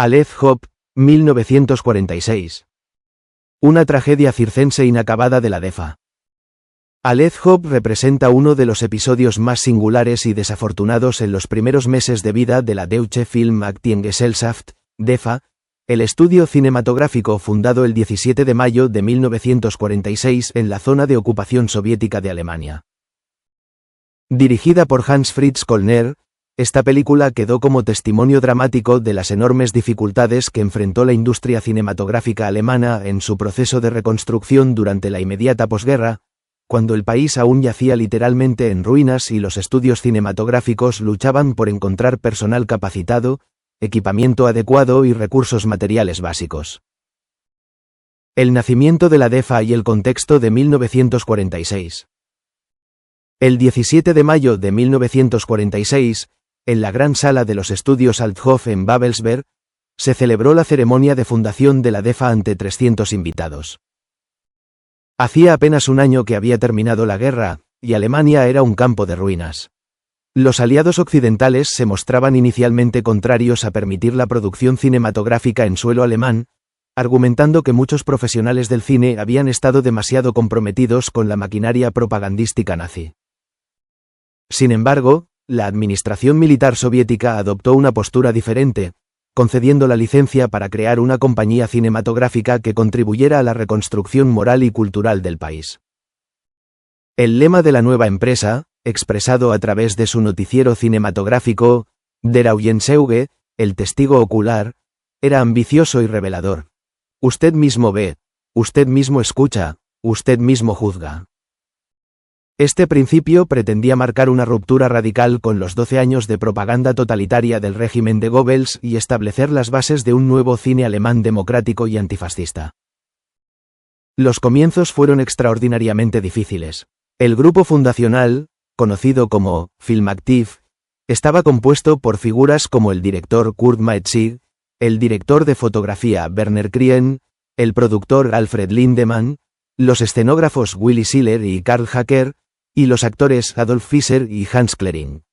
Aleph Hope, 1946. Una tragedia circense inacabada de la DEFA. Aleph Hope representa uno de los episodios más singulares y desafortunados en los primeros meses de vida de la Deutsche Film Aktiengesellschaft, DEFA, el estudio cinematográfico fundado el 17 de mayo de 1946 en la zona de ocupación soviética de Alemania. Dirigida por Hans Fritz Kollner, esta película quedó como testimonio dramático de las enormes dificultades que enfrentó la industria cinematográfica alemana en su proceso de reconstrucción durante la inmediata posguerra, cuando el país aún yacía literalmente en ruinas y los estudios cinematográficos luchaban por encontrar personal capacitado, equipamiento adecuado y recursos materiales básicos. El nacimiento de la DEFA y el contexto de 1946. El 17 de mayo de 1946, en la gran sala de los estudios Althoff en Babelsberg, se celebró la ceremonia de fundación de la DEFA ante 300 invitados. Hacía apenas un año que había terminado la guerra, y Alemania era un campo de ruinas. Los aliados occidentales se mostraban inicialmente contrarios a permitir la producción cinematográfica en suelo alemán, argumentando que muchos profesionales del cine habían estado demasiado comprometidos con la maquinaria propagandística nazi. Sin embargo, la administración militar soviética adoptó una postura diferente, concediendo la licencia para crear una compañía cinematográfica que contribuyera a la reconstrucción moral y cultural del país. El lema de la nueva empresa, expresado a través de su noticiero cinematográfico, Der Augenzeuge, el testigo ocular, era ambicioso y revelador. Usted mismo ve, usted mismo escucha, usted mismo juzga. Este principio pretendía marcar una ruptura radical con los 12 años de propaganda totalitaria del régimen de Goebbels y establecer las bases de un nuevo cine alemán democrático y antifascista. Los comienzos fueron extraordinariamente difíciles. El grupo fundacional, conocido como Filmaktiv, estaba compuesto por figuras como el director Kurt Maetzig, el director de fotografía Werner Krien, el productor Alfred Lindemann, los escenógrafos Willy Schiller y Karl Hacker, y los actores Adolf Fischer y Hans Klering.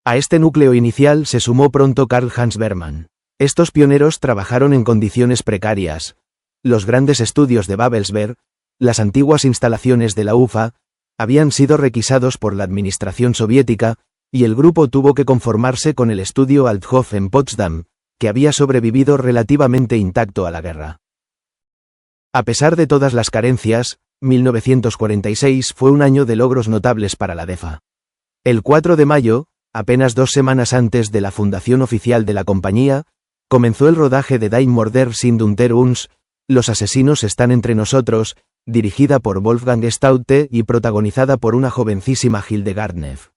A este núcleo inicial se sumó pronto Karl Hans Berman. Estos pioneros trabajaron en condiciones precarias. Los grandes estudios de Babelsberg, las antiguas instalaciones de la UFA, habían sido requisados por la administración soviética, y el grupo tuvo que conformarse con el estudio Althoff en Potsdam, que había sobrevivido relativamente intacto a la guerra. A pesar de todas las carencias, 1946 fue un año de logros notables para la DEFA. El 4 de mayo, apenas 2 semanas antes de la fundación oficial de la compañía, comenzó el rodaje de Die Mörder sind unter uns, Los asesinos están entre nosotros, dirigida por Wolfgang Staudte y protagonizada por una jovencísima Hildegard Neff.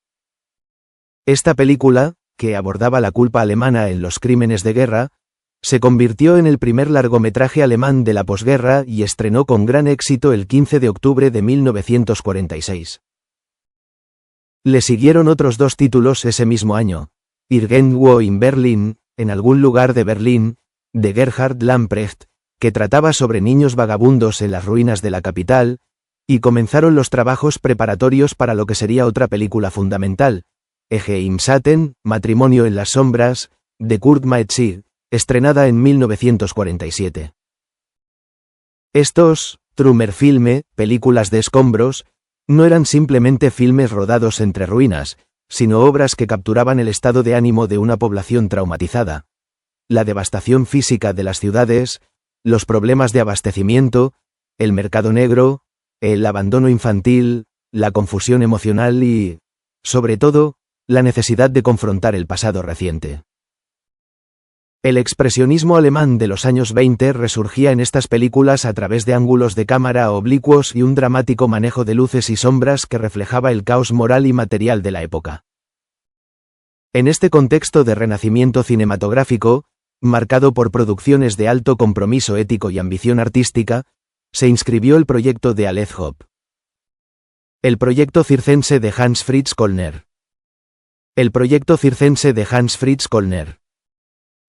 Esta película, que abordaba la culpa alemana en los crímenes de guerra, se convirtió en el primer largometraje alemán de la posguerra y estrenó con gran éxito el 15 de octubre de 1946. Le siguieron otros 2 títulos ese mismo año: Irgendwo in Berlin, en algún lugar de Berlín, de Gerhard Lamprecht, que trataba sobre niños vagabundos en las ruinas de la capital, y comenzaron los trabajos preparatorios para lo que sería otra película fundamental, Ehe im Schatten, Matrimonio en las sombras, de Kurt Maetzig, estrenada en 1947. Estos, Trümmerfilme, películas de escombros, no eran simplemente filmes rodados entre ruinas, sino obras que capturaban el estado de ánimo de una población traumatizada, la devastación física de las ciudades, los problemas de abastecimiento, el mercado negro, el abandono infantil, la confusión emocional y, sobre todo, la necesidad de confrontar el pasado reciente. El expresionismo alemán de los años 20 resurgía en estas películas a través de ángulos de cámara oblicuos y un dramático manejo de luces y sombras que reflejaba el caos moral y material de la época. En este contexto de renacimiento cinematográfico, marcado por producciones de alto compromiso ético y ambición artística, se inscribió el proyecto de Aleph Hope. El proyecto circense de Hans Fritz Kollner. El proyecto circense de Hans Fritz Kollner.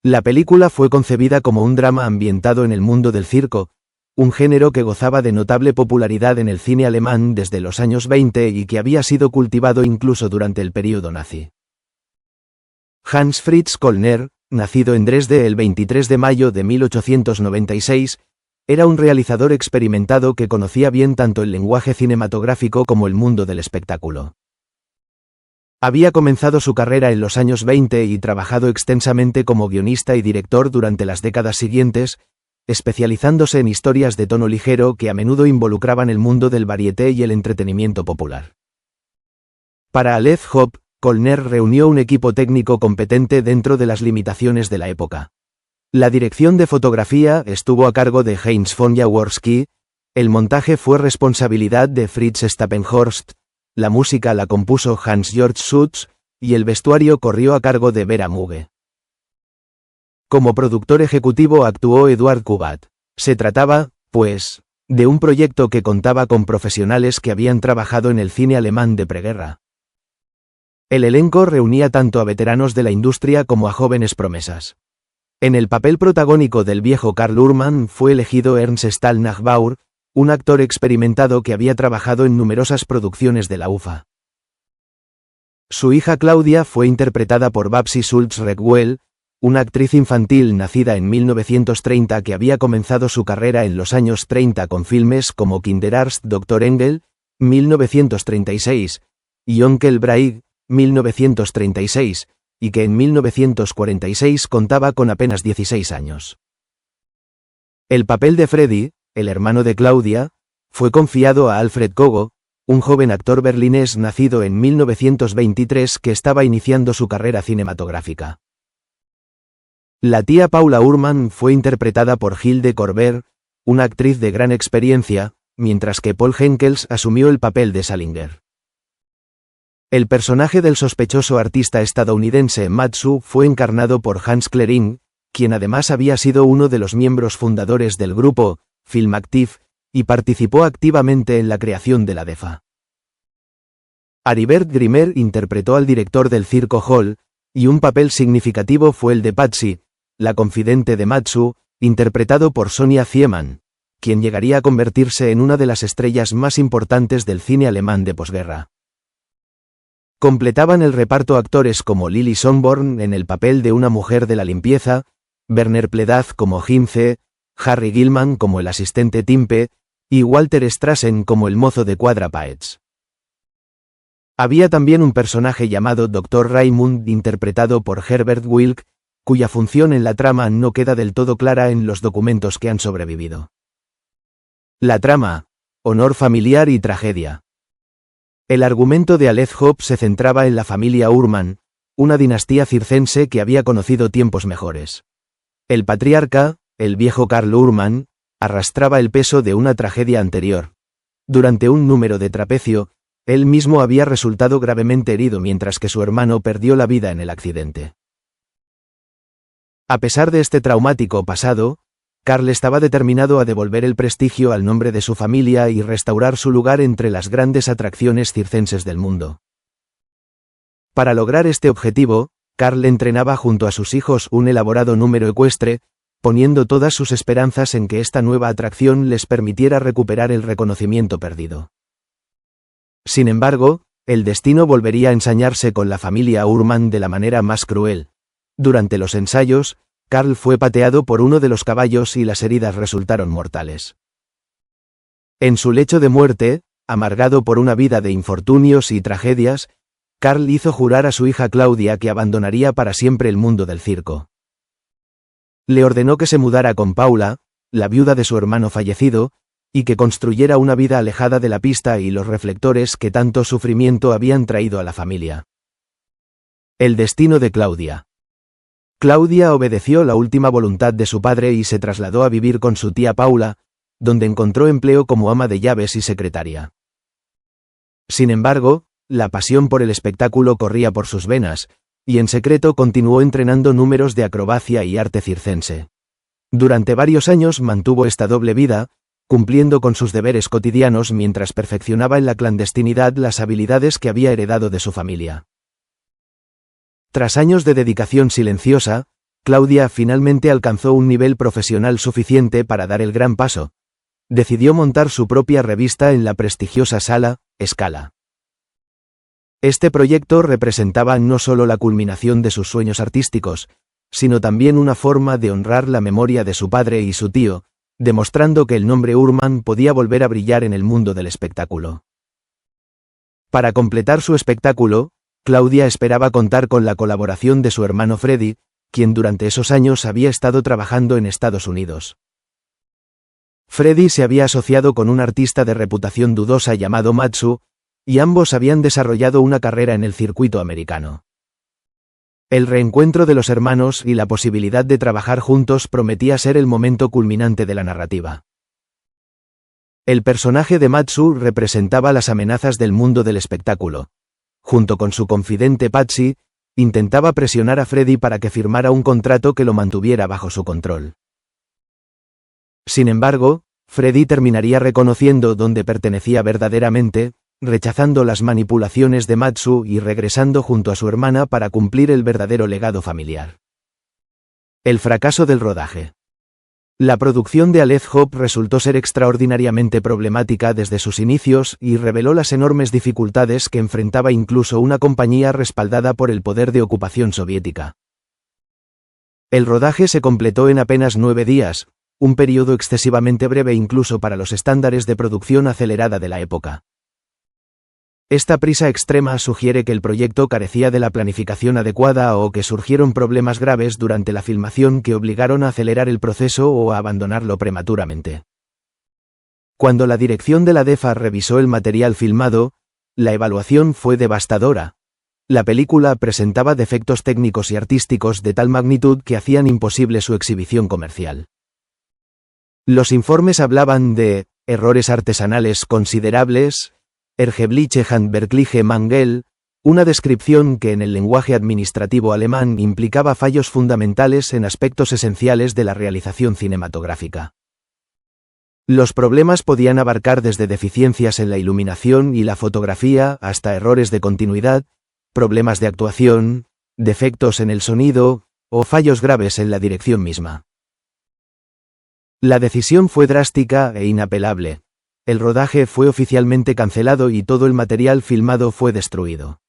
La película fue concebida como un drama ambientado en el mundo del circo, un género que gozaba de notable popularidad en el cine alemán desde los años 20 y que había sido cultivado incluso durante el período nazi. Hans Fritz Kollner, nacido en Dresde el 23 de mayo de 1896, era un realizador experimentado que conocía bien tanto el lenguaje cinematográfico como el mundo del espectáculo. Había comenzado su carrera en los años 20 y trabajado extensamente como guionista y director durante las décadas siguientes, especializándose en historias de tono ligero que a menudo involucraban el mundo del varieté y el entretenimiento popular. Para Aleph Hope, Colner reunió un equipo técnico competente dentro de las limitaciones de la época. La dirección de fotografía estuvo a cargo de Heinz von Jaworski, el montaje fue responsabilidad de Fritz Stappenhorst, la música la compuso Hans-Georg Schütz, y el vestuario corrió a cargo de Vera Muge. Como productor ejecutivo actuó Eduard Kubat. Se trataba, pues, de un proyecto que contaba con profesionales que habían trabajado en el cine alemán de preguerra. El elenco reunía tanto a veteranos de la industria como a jóvenes promesas. En el papel protagónico del viejo Karl Urban fue elegido Ernst Stahl-Nachbaur, un actor experimentado que había trabajado en numerosas producciones de la UFA. Su hija Claudia fue interpretada por Babsi Schulz-Reckwell, una actriz infantil nacida en 1930 que había comenzado su carrera en los años 30 con filmes como Kinderarzt Dr. Engel, 1936, y Onkel Braig, 1936, y que en 1946 contaba con apenas 16 años. El papel de Freddy, el hermano de Claudia, fue confiado a Alfred Kogo, un joven actor berlinés nacido en 1923 que estaba iniciando su carrera cinematográfica. La tía Paula Urman fue interpretada por Hilde Korber, una actriz de gran experiencia, mientras que Paul Henkels asumió el papel de Salinger. El personaje del sospechoso artista estadounidense Matsu fue encarnado por Hans Klering, quien además había sido uno de los miembros fundadores del grupo Film Active, y participó activamente en la creación de la DEFA. Aribert Grimer interpretó al director del Circo Hall, y un papel significativo fue el de Patsy, la confidente de Matsu, interpretado por Sonia Ziemann, quien llegaría a convertirse en una de las estrellas más importantes del cine alemán de posguerra. Completaban el reparto actores como Lily Sonborn en el papel de una mujer de la limpieza, Werner Pledaz como Hinze, Harry Gilman como el asistente Timpe, y Walter Strassen como el mozo de Quadrapaets. Había también un personaje llamado Dr. Raimund interpretado por Herbert Wilk, cuya función en la trama no queda del todo clara en los documentos que han sobrevivido. La trama: honor familiar y tragedia. El argumento de Aleph Hope se centraba en la familia Urman, una dinastía circense que había conocido tiempos mejores. El patriarca, el viejo Karl Urman, arrastraba el peso de una tragedia anterior. Durante un número de trapecio, él mismo había resultado gravemente herido mientras que su hermano perdió la vida en el accidente. A pesar de este traumático pasado, Karl estaba determinado a devolver el prestigio al nombre de su familia y restaurar su lugar entre las grandes atracciones circenses del mundo. Para lograr este objetivo, Karl entrenaba junto a sus hijos un elaborado número ecuestre, poniendo todas sus esperanzas en que esta nueva atracción les permitiera recuperar el reconocimiento perdido. Sin embargo, el destino volvería a ensañarse con la familia Urman de la manera más cruel. Durante los ensayos, Karl fue pateado por uno de los caballos y las heridas resultaron mortales. En su lecho de muerte, amargado por una vida de infortunios y tragedias, Karl hizo jurar a su hija Claudia que abandonaría para siempre el mundo del circo. Le ordenó que se mudara con Paula, la viuda de su hermano fallecido, y que construyera una vida alejada de la pista y los reflectores que tanto sufrimiento habían traído a la familia. El destino de Claudia. Claudia obedeció la última voluntad de su padre y se trasladó a vivir con su tía Paula, donde encontró empleo como ama de llaves y secretaria. Sin embargo, la pasión por el espectáculo corría por sus venas, y en secreto continuó entrenando números de acrobacia y arte circense. Durante varios años mantuvo esta doble vida, cumpliendo con sus deberes cotidianos mientras perfeccionaba en la clandestinidad las habilidades que había heredado de su familia. Tras años de dedicación silenciosa, Claudia finalmente alcanzó un nivel profesional suficiente para dar el gran paso. Decidió montar su propia revista en la prestigiosa sala Scala. Este proyecto representaba no solo la culminación de sus sueños artísticos, sino también una forma de honrar la memoria de su padre y su tío, demostrando que el nombre Ullman podía volver a brillar en el mundo del espectáculo. Para completar su espectáculo, Claudia esperaba contar con la colaboración de su hermano Freddie, quien durante esos años había estado trabajando en Estados Unidos. Freddie se había asociado con un artista de reputación dudosa llamado Matsu, y ambos habían desarrollado una carrera en el circuito americano. El reencuentro de los hermanos y la posibilidad de trabajar juntos prometía ser el momento culminante de la narrativa. El personaje de Matsu representaba las amenazas del mundo del espectáculo. Junto con su confidente Patsy, intentaba presionar a Freddie para que firmara un contrato que lo mantuviera bajo su control. Sin embargo, Freddie terminaría reconociendo dónde pertenecía verdaderamente, rechazando las manipulaciones de Matsu y regresando junto a su hermana para cumplir el verdadero legado familiar. El fracaso del rodaje. La producción de Aleph Hope resultó ser extraordinariamente problemática desde sus inicios y reveló las enormes dificultades que enfrentaba incluso una compañía respaldada por el poder de ocupación soviética. El rodaje se completó en apenas 9 días, un periodo excesivamente breve incluso para los estándares de producción acelerada de la época. Esta prisa extrema sugiere que el proyecto carecía de la planificación adecuada o que surgieron problemas graves durante la filmación que obligaron a acelerar el proceso o a abandonarlo prematuramente. Cuando la dirección de la DEFA revisó el material filmado, la evaluación fue devastadora. La película presentaba defectos técnicos y artísticos de tal magnitud que hacían imposible su exhibición comercial. Los informes hablaban de errores artesanales considerables, erhebliche handwerkliche Mangel, una descripción que en el lenguaje administrativo alemán implicaba fallos fundamentales en aspectos esenciales de la realización cinematográfica. Los problemas podían abarcar desde deficiencias en la iluminación y la fotografía hasta errores de continuidad, problemas de actuación, defectos en el sonido, o fallos graves en la dirección misma. La decisión fue drástica e inapelable. El rodaje fue oficialmente cancelado y todo el material filmado fue destruido.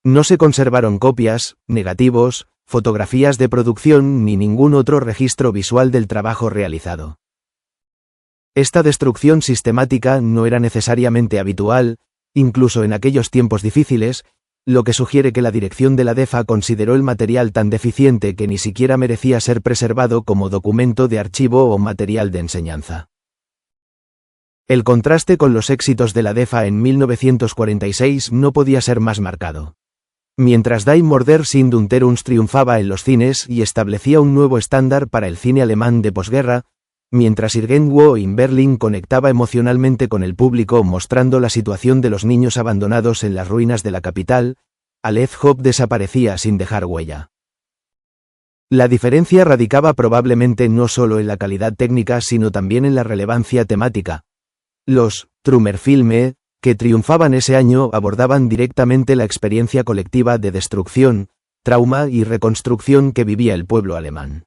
No se conservaron copias, negativos, fotografías de producción ni ningún otro registro visual del trabajo realizado. Esta destrucción sistemática no era necesariamente habitual, incluso en aquellos tiempos difíciles, lo que sugiere que la dirección de la DEFA consideró el material tan deficiente que ni siquiera merecía ser preservado como documento de archivo o material de enseñanza. El contraste con los éxitos de la DEFA en 1946 no podía ser más marcado. Mientras Die Mörder sind unter uns triunfaba en los cines y establecía un nuevo estándar para el cine alemán de posguerra, mientras Irgendwo in Berlin conectaba emocionalmente con el público mostrando la situación de los niños abandonados en las ruinas de la capital, Aleph Hope desaparecía sin dejar huella. La diferencia radicaba probablemente no solo en la calidad técnica sino también en la relevancia temática. Los Trümmerfilme, que triunfaban ese año, abordaban directamente la experiencia colectiva de destrucción, trauma y reconstrucción que vivía el pueblo alemán.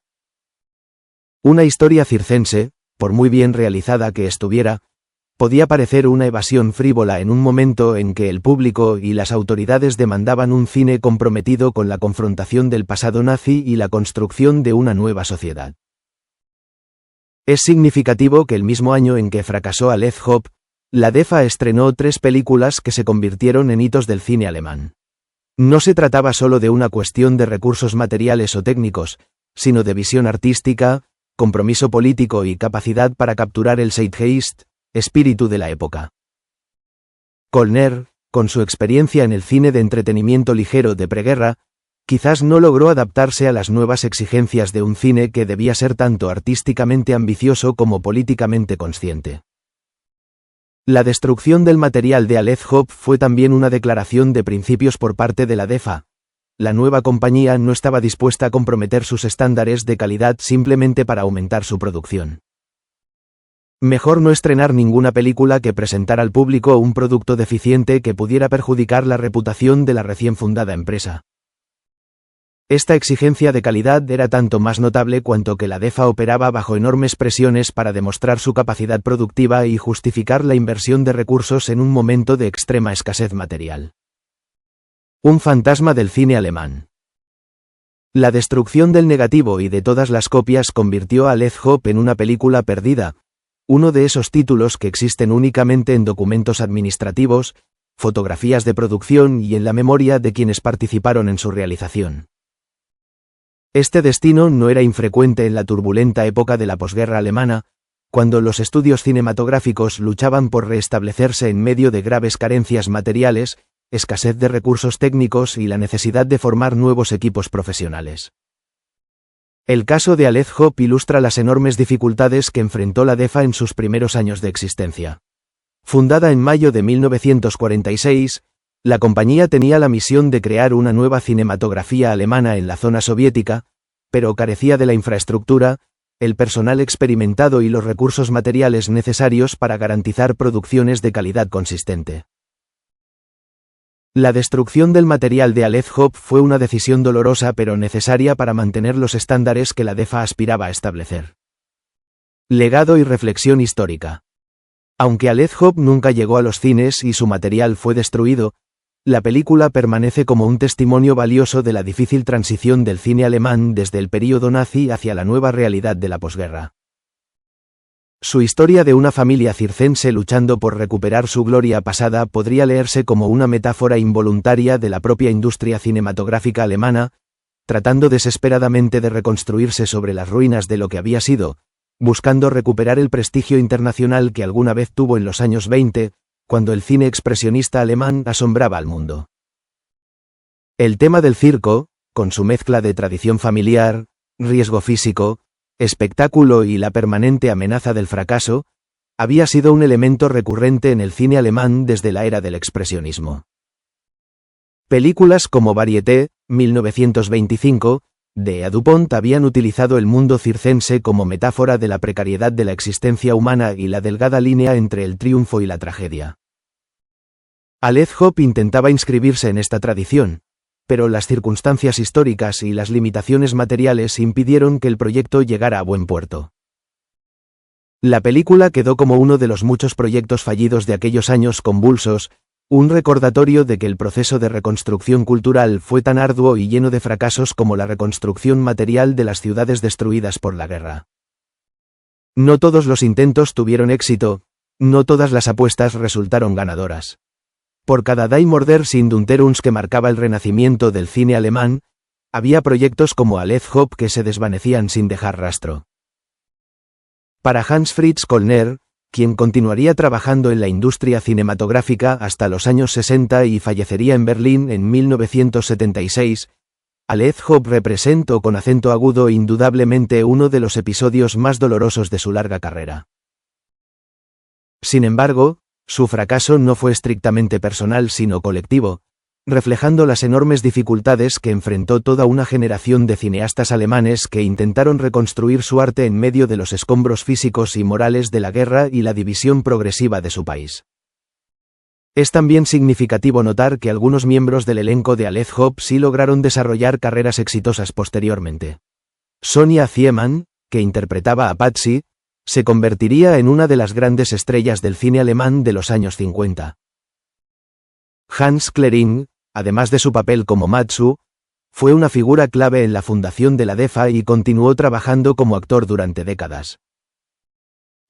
Una historia circense, por muy bien realizada que estuviera, podía parecer una evasión frívola en un momento en que el público y las autoridades demandaban un cine comprometido con la confrontación del pasado nazi y la construcción de una nueva sociedad. Es significativo que el mismo año en que fracasó Aleph Hope, la DEFA estrenó 3 películas que se convirtieron en hitos del cine alemán. No se trataba solo de una cuestión de recursos materiales o técnicos, sino de visión artística, compromiso político y capacidad para capturar el Zeitgeist, espíritu de la época. Kollner, con su experiencia en el cine de entretenimiento ligero de preguerra, quizás no logró adaptarse a las nuevas exigencias de un cine que debía ser tanto artísticamente ambicioso como políticamente consciente. La destrucción del material de Aleph Hope fue también una declaración de principios por parte de la DEFA. La nueva compañía no estaba dispuesta a comprometer sus estándares de calidad simplemente para aumentar su producción. Mejor no estrenar ninguna película que presentara al público un producto deficiente que pudiera perjudicar la reputación de la recién fundada empresa. Esta exigencia de calidad era tanto más notable cuanto que la DEFA operaba bajo enormes presiones para demostrar su capacidad productiva y justificar la inversión de recursos en un momento de extrema escasez material. Un fantasma del cine alemán. La destrucción del negativo y de todas las copias convirtió a Aleth Hope en una película perdida, uno de esos títulos que existen únicamente en documentos administrativos, fotografías de producción y en la memoria de quienes participaron en su realización. Este destino no era infrecuente en la turbulenta época de la posguerra alemana, cuando los estudios cinematográficos luchaban por restablecerse en medio de graves carencias materiales, escasez de recursos técnicos y la necesidad de formar nuevos equipos profesionales. El caso de Aleth Hope ilustra las enormes dificultades que enfrentó la DEFA en sus primeros años de existencia. Fundada en mayo de 1946, la compañía tenía la misión de crear una nueva cinematografía alemana en la zona soviética, pero carecía de la infraestructura, el personal experimentado y los recursos materiales necesarios para garantizar producciones de calidad consistente. La destrucción del material de Aleth Hope fue una decisión dolorosa pero necesaria para mantener los estándares que la DEFA aspiraba a establecer. Legado y reflexión histórica. Aunque Aleth Hope nunca llegó a los cines y su material fue destruido, la película permanece como un testimonio valioso de la difícil transición del cine alemán desde el período nazi hacia la nueva realidad de la posguerra. Su historia de una familia circense luchando por recuperar su gloria pasada podría leerse como una metáfora involuntaria de la propia industria cinematográfica alemana, tratando desesperadamente de reconstruirse sobre las ruinas de lo que había sido, buscando recuperar el prestigio internacional que alguna vez tuvo en los años 20, cuando el cine expresionista alemán asombraba al mundo. El tema del circo, con su mezcla de tradición familiar, riesgo físico, espectáculo y la permanente amenaza del fracaso, había sido un elemento recurrente en el cine alemán desde la era del expresionismo. Películas como Varieté, 1925, de Dupont habían utilizado el mundo circense como metáfora de la precariedad de la existencia humana y la delgada línea entre el triunfo y la tragedia. Aleth Hope intentaba inscribirse en esta tradición, pero las circunstancias históricas y las limitaciones materiales impidieron que el proyecto llegara a buen puerto. La película quedó como uno de los muchos proyectos fallidos de aquellos años convulsos, un recordatorio de que el proceso de reconstrucción cultural fue tan arduo y lleno de fracasos como la reconstrucción material de las ciudades destruidas por la guerra. No todos los intentos tuvieron éxito, no todas las apuestas resultaron ganadoras. Por cada Die Mörder sind Unteruns que marcaba el renacimiento del cine alemán, había proyectos como Aleth Hope que se desvanecían sin dejar rastro. Para Hans Fritz Kollner, quien continuaría trabajando en la industria cinematográfica hasta los años 60 y fallecería en Berlín en 1976, Aleth Hope representó con acento agudo indudablemente uno de los episodios más dolorosos de su larga carrera. Sin embargo, su fracaso no fue estrictamente personal sino colectivo, reflejando las enormes dificultades que enfrentó toda una generación de cineastas alemanes que intentaron reconstruir su arte en medio de los escombros físicos y morales de la guerra y la división progresiva de su país. Es también significativo notar que algunos miembros del elenco de Aleth Hope sí lograron desarrollar carreras exitosas posteriormente. Sonia Ziemann, que interpretaba a Patsy, se convertiría en una de las grandes estrellas del cine alemán de los años 50. Hans Klering, además de su papel como Matsu, fue una figura clave en la fundación de la DEFA y continuó trabajando como actor durante décadas.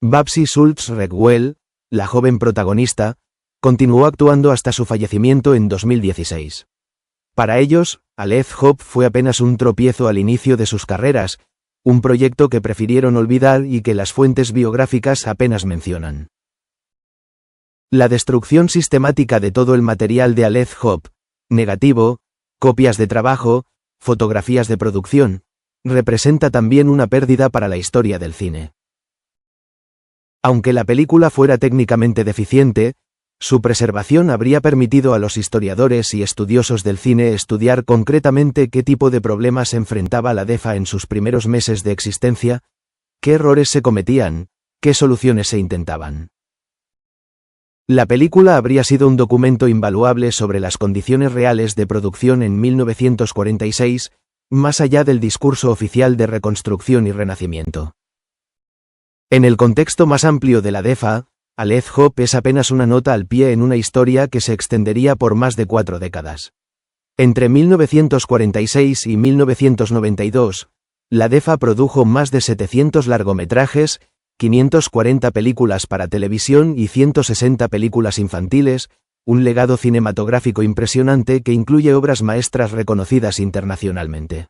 Babsi Schulz-Regwell, la joven protagonista, continuó actuando hasta su fallecimiento en 2016. Para ellos, Aleth Hope fue apenas un tropiezo al inicio de sus carreras, un proyecto que prefirieron olvidar y que las fuentes biográficas apenas mencionan. La destrucción sistemática de todo el material de Aleth Hope, negativo, copias de trabajo, fotografías de producción, representa también una pérdida para la historia del cine. Aunque la película fuera técnicamente deficiente, su preservación habría permitido a los historiadores y estudiosos del cine estudiar concretamente qué tipo de problemas enfrentaba la DEFA en sus primeros meses de existencia, qué errores se cometían, qué soluciones se intentaban. La película habría sido un documento invaluable sobre las condiciones reales de producción en 1946, más allá del discurso oficial de reconstrucción y renacimiento. En el contexto más amplio de la DEFA, Aleth Hope es apenas una nota al pie en una historia que se extendería por más de 4 décadas. Entre 1946 y 1992, la DEFA produjo más de 700 largometrajes, 540 películas para televisión y 160 películas infantiles, un legado cinematográfico impresionante que incluye obras maestras reconocidas internacionalmente.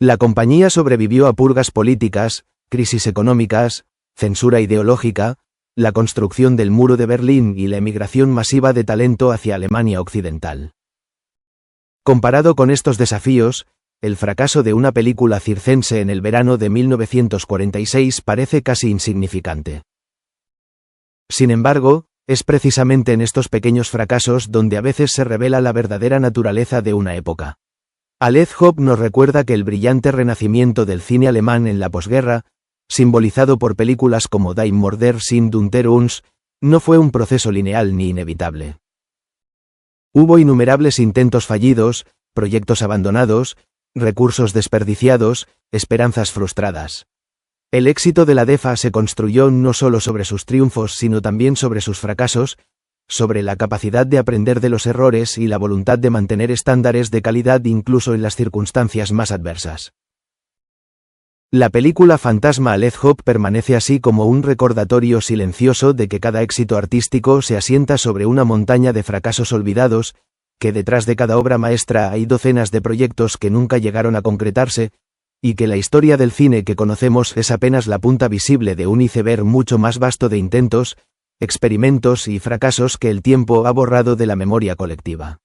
La compañía sobrevivió a purgas políticas, crisis económicas, censura ideológica, la construcción del Muro de Berlín y la emigración masiva de talento hacia Alemania Occidental. Comparado con estos desafíos, el fracaso de una película circense en el verano de 1946 parece casi insignificante. Sin embargo, es precisamente en estos pequeños fracasos donde a veces se revela la verdadera naturaleza de una época. Aled Hopp nos recuerda que el brillante renacimiento del cine alemán en la posguerra, simbolizado por películas como Die Mörder sind unter uns, no fue un proceso lineal ni inevitable. Hubo innumerables intentos fallidos, proyectos abandonados, recursos desperdiciados, esperanzas frustradas. El éxito de la DEFA se construyó no solo sobre sus triunfos sino también sobre sus fracasos, sobre la capacidad de aprender de los errores y la voluntad de mantener estándares de calidad incluso en las circunstancias más adversas. La película Fantasma Aled Hopp permanece así como un recordatorio silencioso de que cada éxito artístico se asienta sobre una montaña de fracasos olvidados, que detrás de cada obra maestra hay docenas de proyectos que nunca llegaron a concretarse, y que la historia del cine que conocemos es apenas la punta visible de un iceberg mucho más vasto de intentos, experimentos y fracasos que el tiempo ha borrado de la memoria colectiva.